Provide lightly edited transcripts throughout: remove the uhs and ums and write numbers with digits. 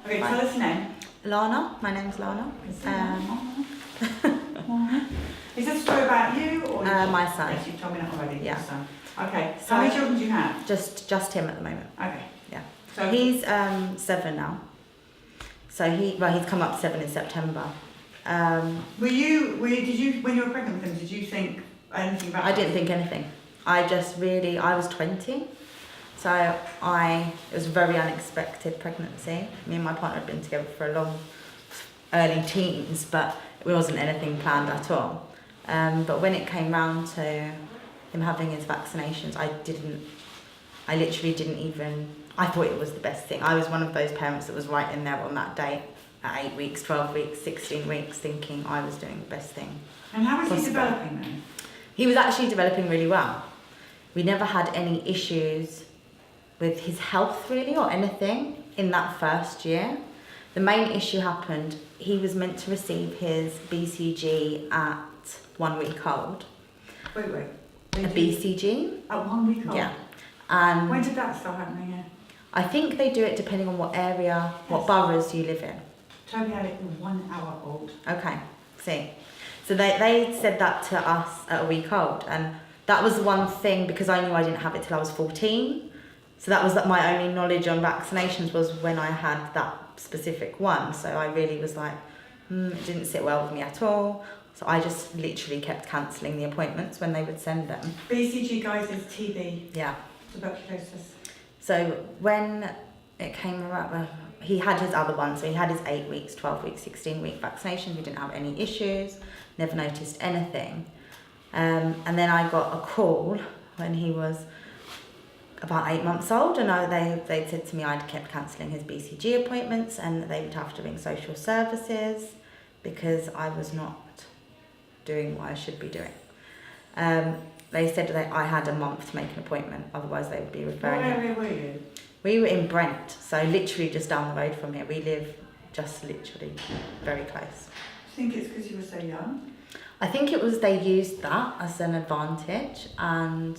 Okay, tell us your name. Lana, my name's Lana. Is this a story about you or my son? Yes, you've told me that already. Yeah. Your son. Okay. So How many children do you have? Just him at the moment. Okay. Yeah. So He's 7 now. So he's come up to 7 in September. did you when you were pregnant with him? Did you think anything about? I didn't think anything. I was 20. So it was a very unexpected pregnancy. Me and my partner had been together for a long, early teens, but it wasn't anything planned at all. But when it came round to him having his vaccinations, I literally didn't even, I thought it was the best thing. I was one of those parents that was right in there on that date at 8 weeks, 12 weeks, 16 weeks, thinking I was doing the best thing. And how was possible. he developing then? He was actually developing really well. We never had any issues with his health really or anything in that first year. The main issue happened, he was meant to receive his BCG at 1 week old. Wait. A BCG? At 1 week old? Yeah. And when did that start happening here? I think they do it depending on what area, what boroughs you live in. Toby had it 1 hour old. Okay, see. So they said that to us at a week old, and that was the one thing, because I knew I didn't have it till I was 14. So that was my only knowledge on vaccinations was when I had that specific one. So I really was like, it didn't sit well with me at all. So I just literally kept cancelling the appointments when they would send them. BCG, guys, is TB. Yeah. Tuberculosis. So when it came around, well, he had his other one. So he had his 8 weeks, 12 weeks, 16 week vaccination. We didn't have any issues, never noticed anything. And then I got a call when he was about 8 months old, and they said to me I'd kept cancelling his BCG appointments and they would have to ring social services because I was not doing what I should be doing. They said that I had a month to make an appointment, otherwise they would be referring. What area were you? We were in Brent, so literally just down the road from here. We live just literally very close. Do you think it's because you were so young? I think it was they used that as an advantage, and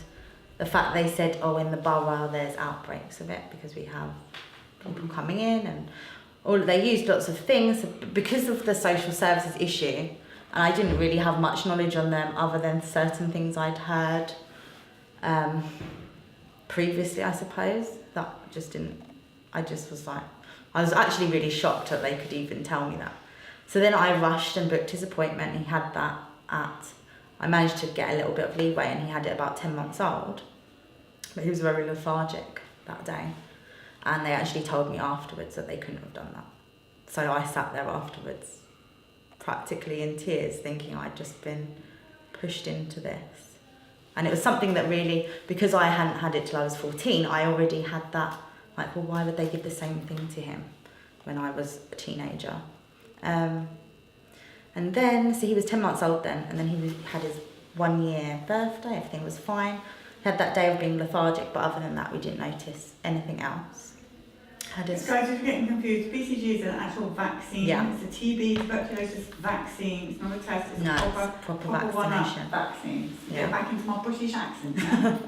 the fact they said, in the borough there's outbreaks of it because we have people coming in and they used lots of things because of the social services issue, and I didn't really have much knowledge on them other than certain things I'd heard previously, I suppose. That I was actually really shocked that they could even tell me that. So then I rushed and booked his appointment. He had that I managed to get a little bit of leeway, and he had it about 10 months old. But he was very lethargic that day. And they actually told me afterwards that they couldn't have done that. So I sat there afterwards, practically in tears, thinking I'd just been pushed into this. And it was something that really, because I hadn't had it till I was 14, I already had that, like, well, why would they give the same thing to him when I was a teenager? And then, so he was 10 months old then, and then he had his 1 year birthday, everything was fine. He had that day of being lethargic, but other than that, we didn't notice anything else. Guys, if you're getting confused, BCG is an actual vaccine. Yeah. It's a TB, tuberculosis vaccine. It's not a test, it's a proper vaccination. Vaccine. Yeah. Get back into my British accent now.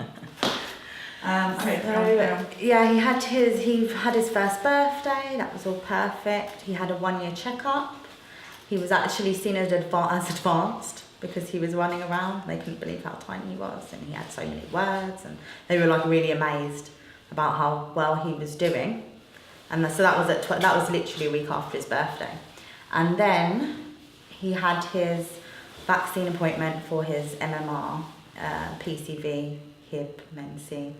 He had his first birthday, that was all perfect. He had a 1 year checkup. He was actually seen as advanced because he was running around. They couldn't believe how tiny he was, and he had so many words, and they were like really amazed about how well he was doing. And so that was literally a week after his birthday. And then he had his vaccine appointment for his MMR, PCV, Hib, Mense.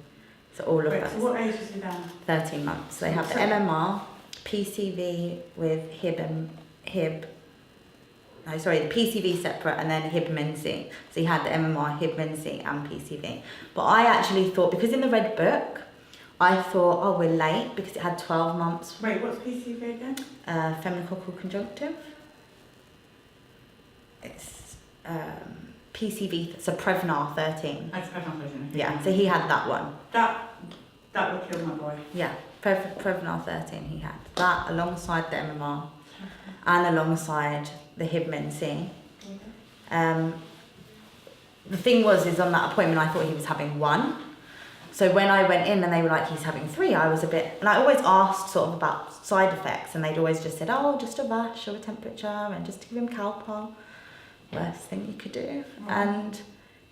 So all of those. So what age is he then? 13 months. They have the MMR, PCV with the PCV separate and then Hib Mense. So he had the MMR, Hib Mense and PCV. But I actually thought, because in the red book, I thought, we're late because it had 12 months. Wait, what's PCV again? Pneumococcal conjunctive. It's PCV, so Prevnar 13. That's Prevnar 13. Yeah, so he had that one. That would kill my boy. Yeah, Prevnar 13 he had. That alongside the MMR and alongside the Hib Mense. The thing is on that appointment I thought he was having one. So when I went in and they were like, he's having 3, I was a bit, and I always asked sort of about side effects, and they'd always just said, oh, just a rash or a temperature, and just to give him Calpol. Worst thing you could do. And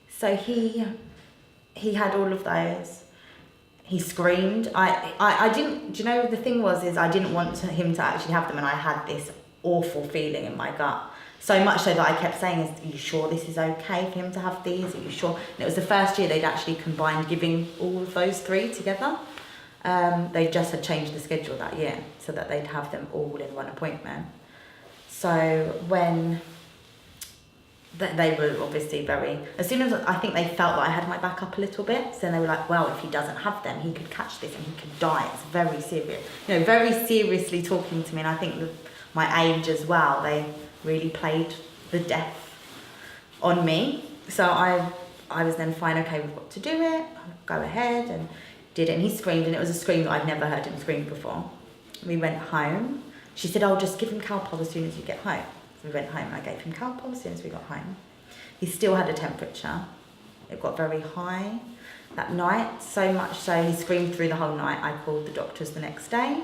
so he had all of those. He screamed. I didn't, do you know, the thing was, is I didn't want him to actually have them, and I had this awful feeling in my gut. So much so that I kept saying, are you sure this is okay for him to have these? Are you sure? And it was the first year they'd actually combined giving all of those 3 together. They just had changed the schedule that year so that they'd have them all in one appointment. So when they were obviously very, as soon as I think they felt that I had my back up a little bit, so then they were like, well, if he doesn't have them, he could catch this and he could die. It's very serious. You know, very seriously talking to me, and I think with my age as well, they really played the death on me. So I was then fine, okay, we've got to do it, I'll go ahead, and did it. And he screamed, and it was a scream that I'd never heard him scream before. We went home. She said, oh, just give him Calpol as soon as you get home. So we went home, and I gave him Calpol as soon as we got home. He still had a temperature. It got very high that night, so much so he screamed through the whole night. I called the doctors the next day.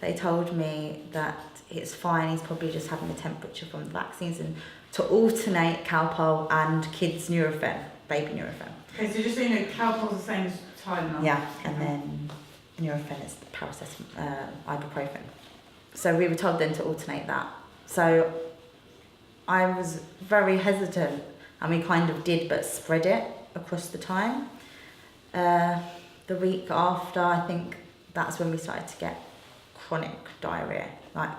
They told me that it's fine, he's probably just having a temperature from the vaccines, and to alternate Calpol and kids' Nurofen, baby Nurofen. Okay, so just so you know, Calpol's the same as Tylenol. Yeah, and then Nurofen is the ibuprofen. So we were told then to alternate that. So I was very hesitant, and we kind of did, but spread it across the time. The week after, I think that's when we started to get chronic diarrhea, like,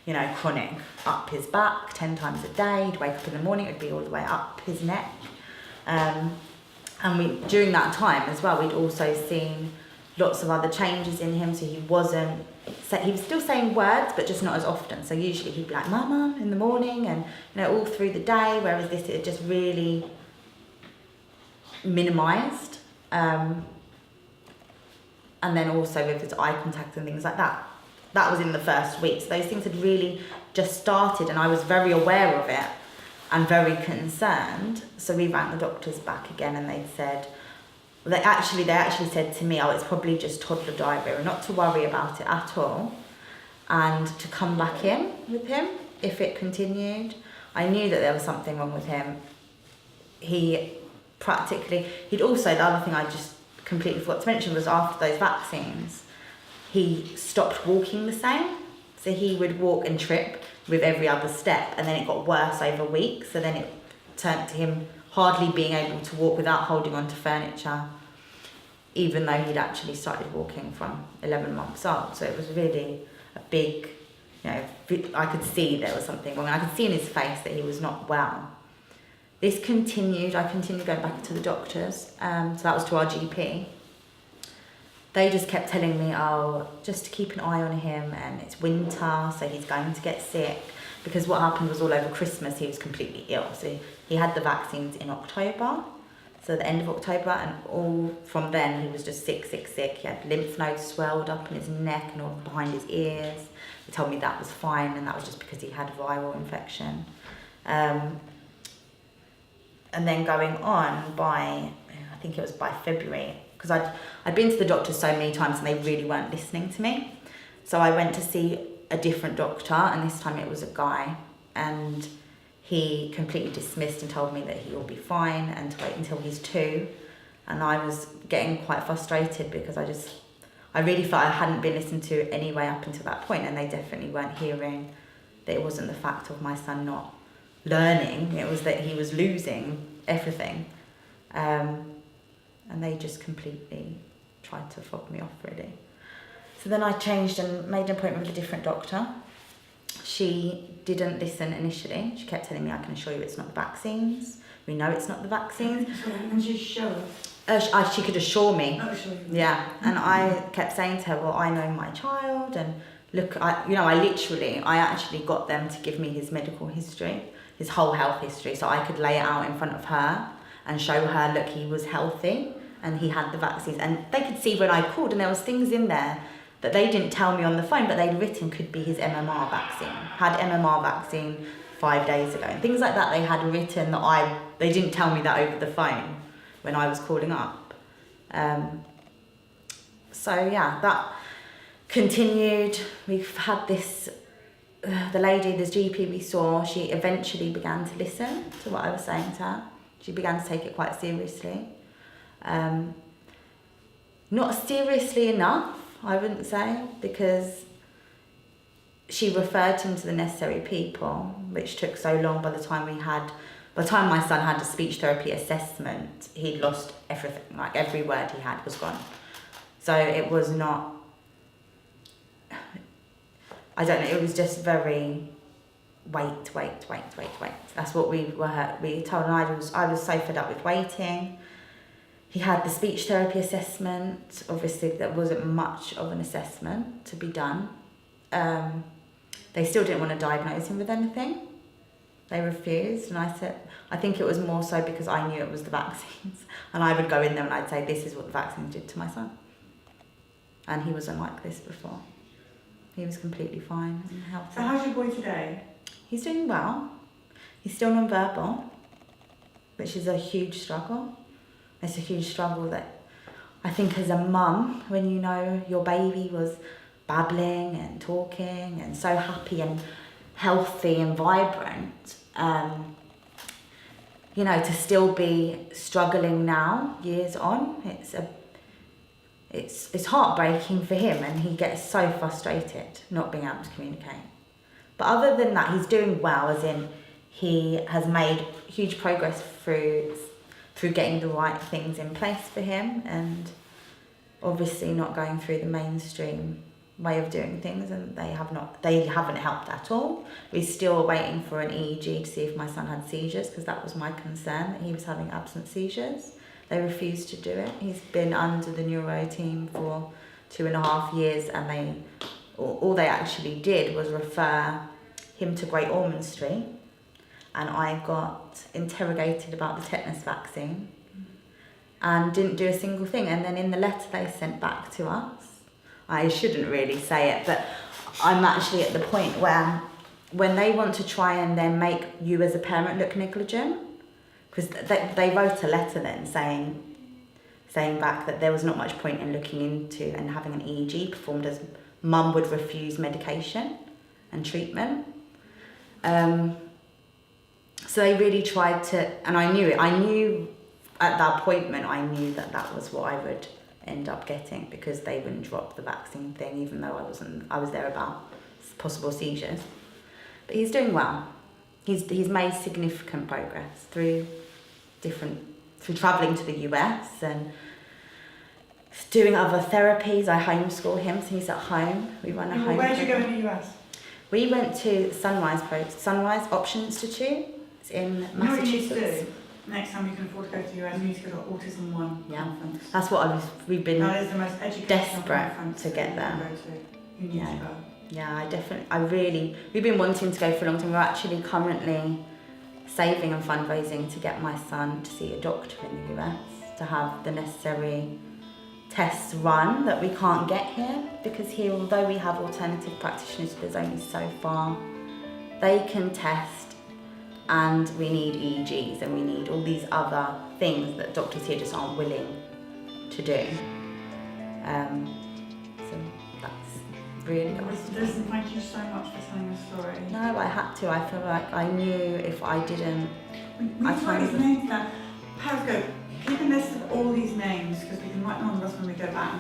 you know, chronic, up his back 10 times a day. He'd wake up in the morning, it would be all the way up his neck. And we, during that time as well, we'd also seen lots of other changes in him. So he was still saying words, but just not as often. So usually he'd be like, Mama, in the morning, and, you know, all through the day, whereas this, it just really minimised. And then also with his eye contact and things like that. That was in the first week. So those things had really just started, and I was very aware of it and very concerned. So we rang the doctors back again, and they said, they actually said to me, oh, it's probably just toddler diarrhea, and not to worry about it at all, and to come back in with him if it continued. I knew that there was something wrong with him. He'd also, the other thing I just completely forgot to mention was after those vaccines, he stopped walking the same. So he would walk and trip with every other step, and then it got worse over weeks. So then it turned to him hardly being able to walk without holding onto furniture, even though he'd actually started walking from 11 months old. So it was really a big, you know, I could see there was something wrong. I could see in his face that he was not well. This continued. I continued going back to the doctors. So that was to our GP. They just kept telling me, oh, just to keep an eye on him, and it's winter, so he's going to get sick. Because what happened was all over Christmas, he was completely ill. So he had the vaccines in October, so the end of October, and all from then he was just sick. He had lymph nodes swelled up in his neck and all behind his ears. They told me that was fine, and that was just because he had a viral infection. And then going on by, I think it was by February, because I'd been to the doctor so many times and they really weren't listening to me. So I went to see a different doctor, and this time it was a guy, and he completely dismissed and told me that he will be fine and to wait until he's 2. And I was getting quite frustrated because I really felt I hadn't been listened to anyway up until that point, and they definitely weren't hearing that it wasn't the fact of my son not learning, it was that he was losing everything. And they just completely tried to fob me off, really. So then I changed and made an appointment with a different doctor. She didn't listen initially. She kept telling me, I can assure you it's not the vaccines. We know it's not the vaccines. And she showed us. She could assure me. Oh, sure. Yeah, and I kept saying to her, well, I know my child, and look, I actually got them to give me his medical history, his whole health history, so I could lay it out in front of her and show her, look, he was healthy and he had the vaccines. And they could see when I called, and there was things in there that they didn't tell me on the phone, but they'd written could be his MMR vaccine. Had MMR vaccine 5 days ago. And things like that they had written that they didn't tell me that over the phone when I was calling up. So yeah, that continued. We've had this, the lady, this GP we saw, she eventually began to listen to what I was saying to her. She began to take it quite seriously. Not seriously enough, I wouldn't say, because she referred him to the necessary people, which took so long. By the time my son had a speech therapy assessment, he'd lost everything, like every word he had was gone. So it was not, I don't know, it was just very wait. That's what we told, and I was so fed up with waiting. He had the speech therapy assessment. Obviously there wasn't much of an assessment to be done. They still didn't want to diagnose him with anything. They refused, and I said, I think it was more so because I knew it was the vaccines, and I would go in there and I'd say, this is what the vaccines did to my son. And he wasn't like this before. He was completely fine and healthy. So how's your boy today? He's doing well. He's still non-verbal, which is a huge struggle. It's a huge struggle that I think as a mum, when you know your baby was babbling and talking and so happy and healthy and vibrant, to still be struggling now, years on, it's heartbreaking for him, and he gets so frustrated not being able to communicate. But other than that, he's doing well, as in he has made huge progress through getting the right things in place for him, and obviously not going through the mainstream way of doing things, and they haven't helped at all. We're still waiting for an EEG to see if my son had seizures, because that was my concern, that he was having absent seizures. They refused to do it. He's been under the neuro team for 2.5 years, and all they actually did was refer him to Great Ormond Street, and I got interrogated about the tetanus vaccine and didn't do a single thing. And then in the letter they sent back to us, I shouldn't really say it, but I'm actually at the point where when they want to try and then make you as a parent look negligent, because they wrote a letter then saying back that there was not much point in looking into and having an EEG performed, as mum would refuse medication and treatment. So they really tried to, and I knew at that appointment, I knew that was what I would end up getting, because they wouldn't drop the vaccine thing, even though I was there about possible seizures. But he's doing well. He's made significant progress through travelling to the US and doing other therapies. I homeschool him, so he's at home. We run a home. Where did you go in the US? We went to Sunrise Option Institute. It's in Massachusetts. You know what you need to do? Next time you can afford to go to the US, you need to go to Autism 1 conference. That's what we've been that is the most educational desperate conference to get there. You need to go. Yeah, we've been wanting to go for a long time. We're actually currently saving and fundraising to get my son to see a doctor in the US, to have the necessary tests run that we can't get here, because here, although we have alternative practitioners, there's only so far they can test, and we need EEGs and we need all these other things that doctors here just aren't willing to do. So that's really awesome. Listen, thank you so much for telling the story. No, I had to. I feel like I knew if I didn't. We need to write these names down. Periscope, keep a list of all these names, because we can write them on the bus when we go back.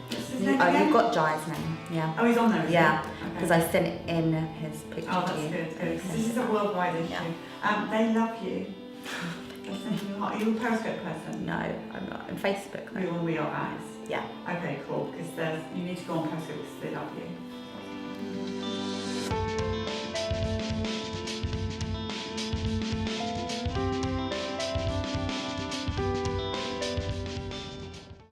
What's his name again? You've got Jai's name, yeah. Oh, he's on there, yeah, because I sent it in his picture. Oh, that's good, because this is a worldwide issue. Yeah. They love you. Are you a Periscope person? No, I'm not. On Facebook, though. We are guys. Yeah. Okay, cool, because you need to go on Periscope because they love you.